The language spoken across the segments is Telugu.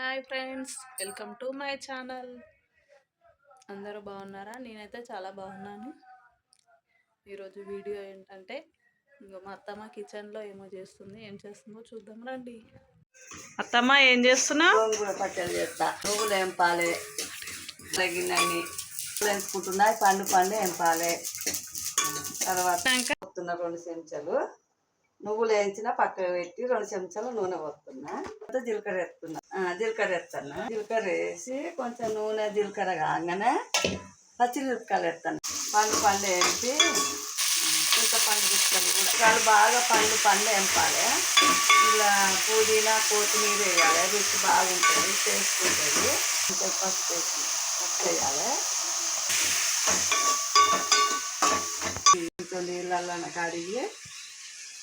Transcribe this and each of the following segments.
Hi friends, welcome to my channel. అందరూ బాగున్నారా? నేనైతే చాలా బాగున్నాను. ఈరోజు వీడియో ఏంటంటే మా అత్తమ్మ కిచెన్లో ఏమో చేస్తుంది. ఏం చేస్తుందో చూద్దాం రండి. అత్తమ్మ ఏం చేస్తున్నావు? గోంగూర పచ్చడి చేస్తా. నువ్వులు ఎంపాలి, తగినన్ని వేసుకుంటున్నాయి. పండు ఎంపాలి. తర్వాత పోతున్నా 2 చెంచాలు నువ్వులు వేయించిన పక్కన పెట్టి 2 చెంచాలు నూనె పోతున్నా. జీలకర్ర వేస్తున్నా. జీలకర్ర వేస్తాను. జీలకర్ర వేసి కొంచెం నూనె జీలకర్ర కాగానే పచ్చిమిరపకాయలు వేస్తాను. పండు వేసి చింతపండు పిక్కలు కూడా బాగా పండు ఎంపాలి. ఇలా పుదీనా కొత్తిమీర వేయాలి. రుచి బాగుంటుంది, టేస్ట్ ఉంటుంది. కొంచెం పసుపు వేయాలి. కొంచెం నీళ్ళల్లో కడిగి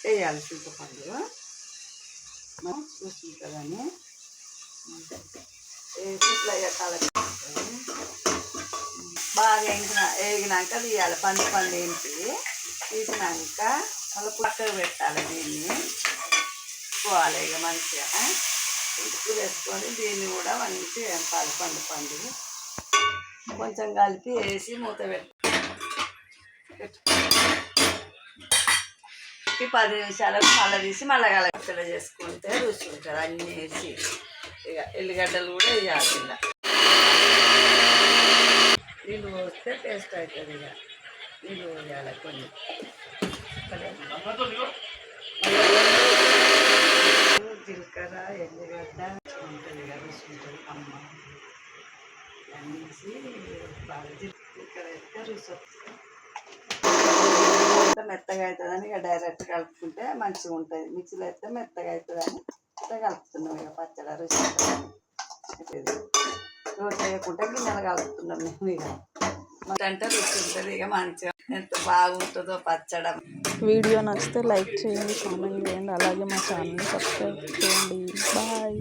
వేయాలి చింతపండు. చూసుకుంటుందని వేసి ఇట్లా బాగా వేగినాక తీయాలి. పండు ఏంటి తీసినాక మళ్ళీ పక్కకు పెట్టాలి. దీన్ని పోవాలి ఇక మంచిగా ఉప్పు వేసుకొని దీన్ని కూడా మంచిగా వేపాలి. పండు కొంచెం కలిపి వేసి మూత పెట్టి 10 నిమిషాలకు మళ్ళీ తీసి మళ్ళీ కలగల చేసుకుంటే రుచి ఉంటుంది. అన్నీ వేసి ఇక ఎల్లిగడ్డలు కూడా వేయాలి. ఇలా నీళ్ళు పోస్తే టేస్ట్ అవుతుంది. ఇక నీళ్ళు పోయాలి కొన్ని. జీలకర్ర ఎల్లిగడ్డ ఉంటుంది. ఇక రుచి ఉంటుంది. అమ్మ అన్నీ వేసి బాగా జీలకర్ర వేస్తే రుచి వస్తుంది. మెత్తగా అవుతుందని ఇక డైరెక్ట్ కలుపుకుంటే మంచిగా ఉంటుంది. మిక్సీలో అయితే మెత్తగా అవుతుందని ఇట్లా కలుపుతున్నాం. ఇక పచ్చడి రుచి ఉంటుంది. రోటి వేయకుండా గిన్నెలు కలుపుతున్నాం మేము. ఇక అంటే రుచి ఉంటుంది. ఇక మంచిగా ఎంత బాగుంటుందో పచ్చడి. వీడియో నచ్చితే లైక్ చేయండి, కామెంట్ చేయండి, అలాగే మా ఛానల్ని సబ్స్క్రైబ్ చేయండి. బాయ్.